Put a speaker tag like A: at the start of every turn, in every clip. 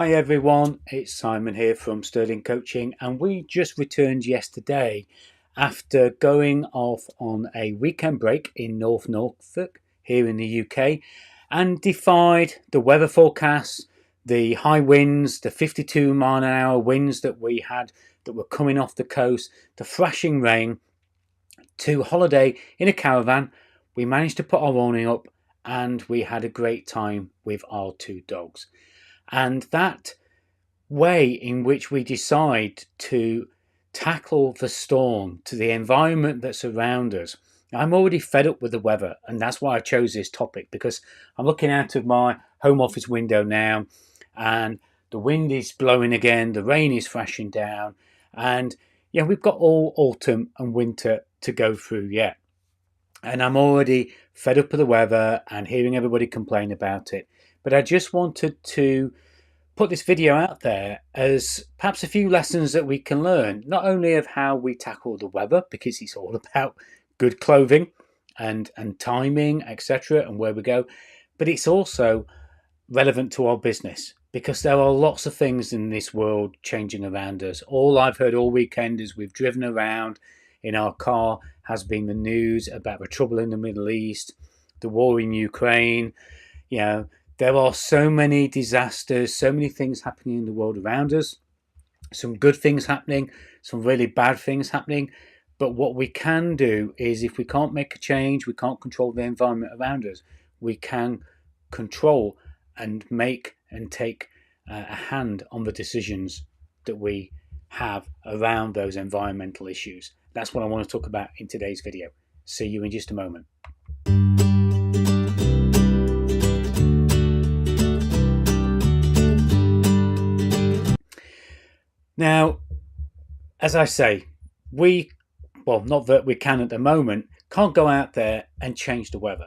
A: Hi everyone, it's Simon here from Sterling Coaching, and we just returned yesterday after going off on a weekend break in North Norfolk here in the UK and defied the weather forecasts, the high winds, the 52-mile-an-hour winds that we had that were coming off the coast, the thrashing rain, to holiday in a caravan. We managed to put our awning up and we had a great time with our two dogs. And that way in which we decide to tackle the storm, to the environment that's around us. I'm already fed up with the weather, and that's why I chose this topic, because I'm looking out of my home office window now and the wind is blowing again, the rain is thrashing down, and we've got all autumn and winter to go through yet. And I'm already fed up with the weather and hearing everybody complain about it. But I just wanted to put this video out there as perhaps a few lessons that we can learn, not only of how we tackle the weather, because it's all about good clothing and timing, etc., and where we go, but it's also relevant to our business, because there are lots of things in this world changing around us. All I've heard all weekend as we've driven around in our car has been the news about the trouble in the Middle East, the war in Ukraine. There are so many disasters, so many things happening in the world around us. Some good things happening, some really bad things happening. But what we can do is, if we can't make a change, we can't control the environment around us, we can control and make and take a hand on the decisions that we have around those environmental issues. That's what I want to talk about in today's video. See you in just a moment. Now, as I say, not that we can at the moment, can't go out there and change the weather.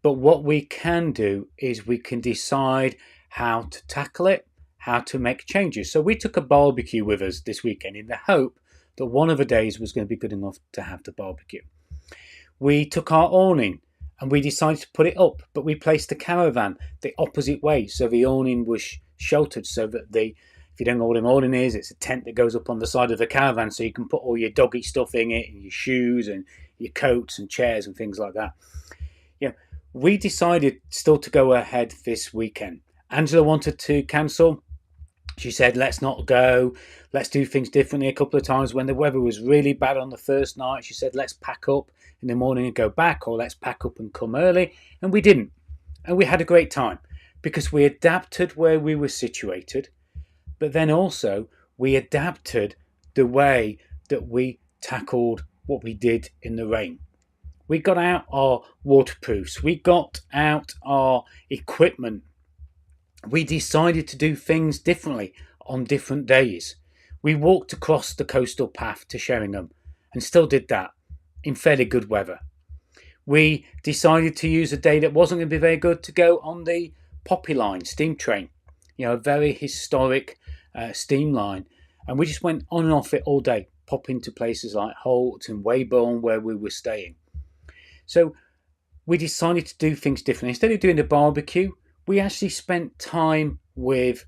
A: But what we can do is we can decide how to tackle it, how to make changes. So we took a barbecue with us this weekend in the hope that one of the days was going to be good enough to have the barbecue. We took our awning and we decided to put it up, but we placed the caravan the opposite way, so the awning was sheltered, so that if you don't know what an awning is, it's a tent that goes up on the side of the caravan, so you can put all your doggy stuff in it, and your shoes and your coats and chairs and things like that. We decided still to go ahead this weekend. Angela wanted to cancel. She said, let's not go. Let's do things differently. A couple of times when the weather was really bad on the first night, she said, let's pack up in the morning and go back, or let's pack up and come early. And we didn't. And we had a great time because we adapted where we were situated, but then also we adapted the way that we tackled what we did in the rain. We got out our waterproofs. We got out our equipment. We decided to do things differently on different days. We walked across the coastal path to Sheringham and still did that in fairly good weather. We decided to use a day that wasn't going to be very good to go on the Poppy Line steam train, a very historic steam line. And we just went on and off it all day, popping to places like Holt and Weybourne where we were staying. So we decided to do things differently. Instead of doing the barbecue, we actually spent time with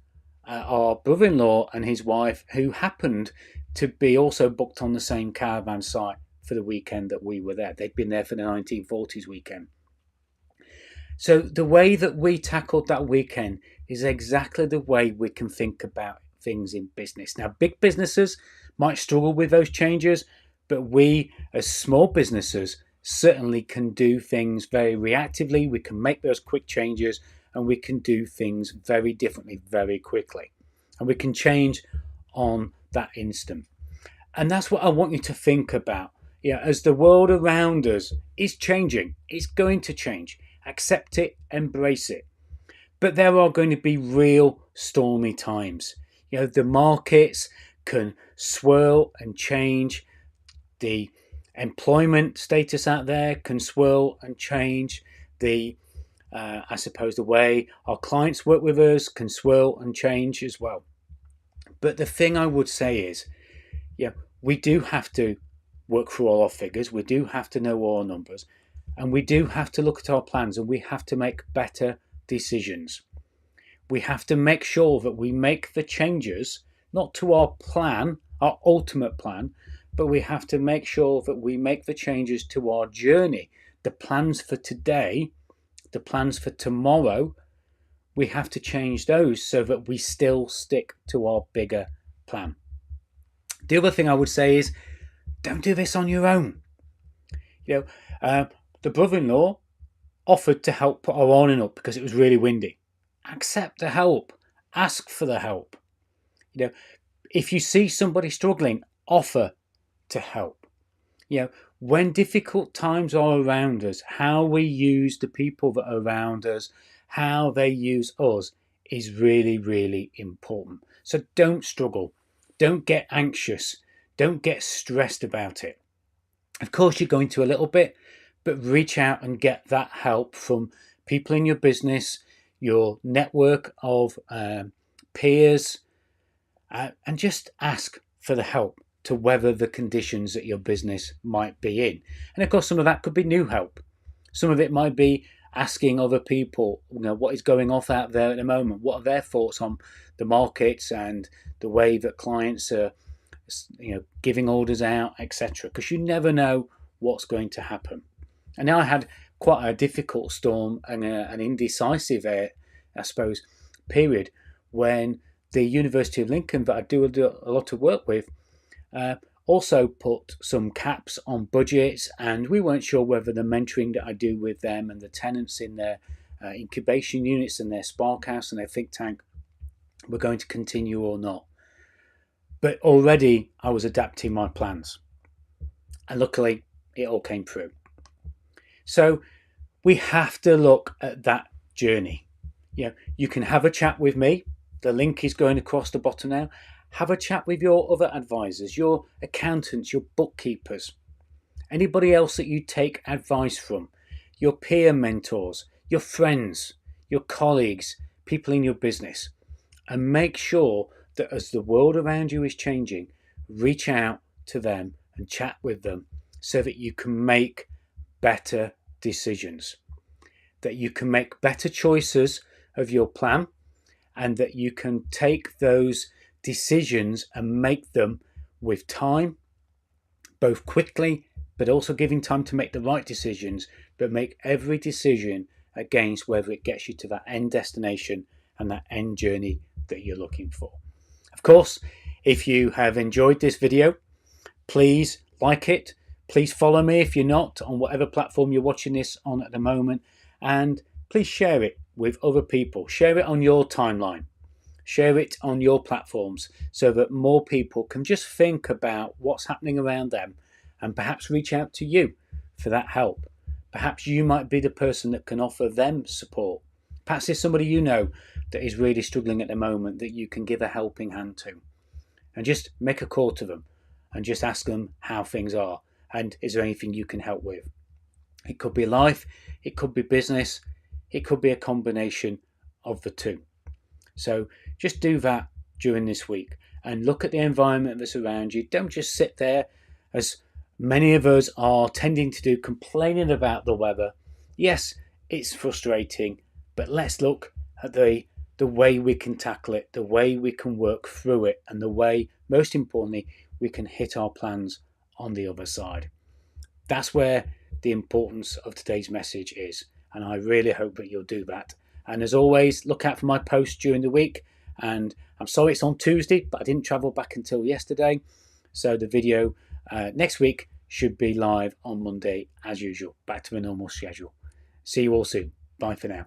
A: our brother-in-law and his wife, who happened to be also booked on the same caravan site for the weekend that we were there. They'd been there for the 1940s weekend. So the way that we tackled that weekend is exactly the way we can think about things in business. Now, big businesses might struggle with those changes, but we as small businesses certainly can do things very reactively. We can make those quick changes and we can do things very differently very quickly, and we can change on that instant. And that's what I want you to think about. As the world around us is changing, it's going to change. Accept it, embrace it. But there are going to be real stormy times. The markets can swirl and change. The employment status out there can swirl and change. The way our clients work with us can swirl and change as well. But the thing I would say is, we do have to work through all our figures. We do have to know all our numbers, and we do have to look at our plans, and we have to make better decisions. We have to make sure that we make the changes, not to our plan, our ultimate plan, but we have to make sure that we make the changes to our journey, the plans for today, the plans for tomorrow. We have to change those so that we still stick to our bigger plan. The other thing I would say is, don't do this on your own. The brother-in-law offered to help put our awning up because it was really windy. Accept the help. Ask for the help. If you see somebody struggling, offer to help. When difficult times are around us, how we use the people that are around us, how they use us, is really, really important. So don't struggle. Don't get anxious. Don't get stressed about it. Of course, you're going to a little bit, but reach out and get that help from people in your business, your network of peers, and just ask for the help to weather the conditions that your business might be in. And of course, some of that could be new help. Some of it might be asking other people, what is going off out there at the moment? What are their thoughts on the markets and the way that clients are giving orders out, etc. Because you never know what's going to happen. And now I had quite a difficult storm and an indecisive, period when the University of Lincoln that I do a lot of work with also put some caps on budgets, and we weren't sure whether the mentoring that I do with them and the tenants in their incubation units and their Spark House and their think tank were going to continue or not. But already I was adapting my plans. And luckily, it all came through. So we have to look at that journey. You can have a chat with me. The link is going across the bottom now. Have a chat with your other advisors, your accountants, your bookkeepers, anybody else that you take advice from, your peer mentors, your friends, your colleagues, people in your business, and make sure that as the world around you is changing, reach out to them and chat with them so that you can make better decisions, that you can make better choices of your plan, and that you can take those decisions and make them with time, both quickly, but also giving time to make the right decisions, but make every decision against whether it gets you to that end destination and that end journey that you're looking for. Of course, if you have enjoyed this video, please like it. Please follow me if you're not on whatever platform you're watching this on at the moment. And please share it with other people. Share it on your timeline. Share it on your platforms so that more people can just think about what's happening around them and perhaps reach out to you for that help. Perhaps you might be the person that can offer them support. Perhaps there's somebody you know that is really struggling at the moment that you can give a helping hand to. And just make a call to them and just ask them how things are and is there anything you can help with. It could be life, it could be business, it could be a combination of the two. So just do that during this week and look at the environment that's around you. Don't just sit there, as many of us are tending to do, complaining about the weather. Yes, it's frustrating, but let's look at the way we can tackle it, the way we can work through it, and the way, most importantly, we can hit our plans on the other side. That's where the importance of today's message is, and I really hope that you'll do that. And as always, look out for my posts during the week. And I'm sorry it's on Tuesday, but I didn't travel back until yesterday. So the video next week should be live on Monday as usual, back to the normal schedule. See you all soon. Bye for now.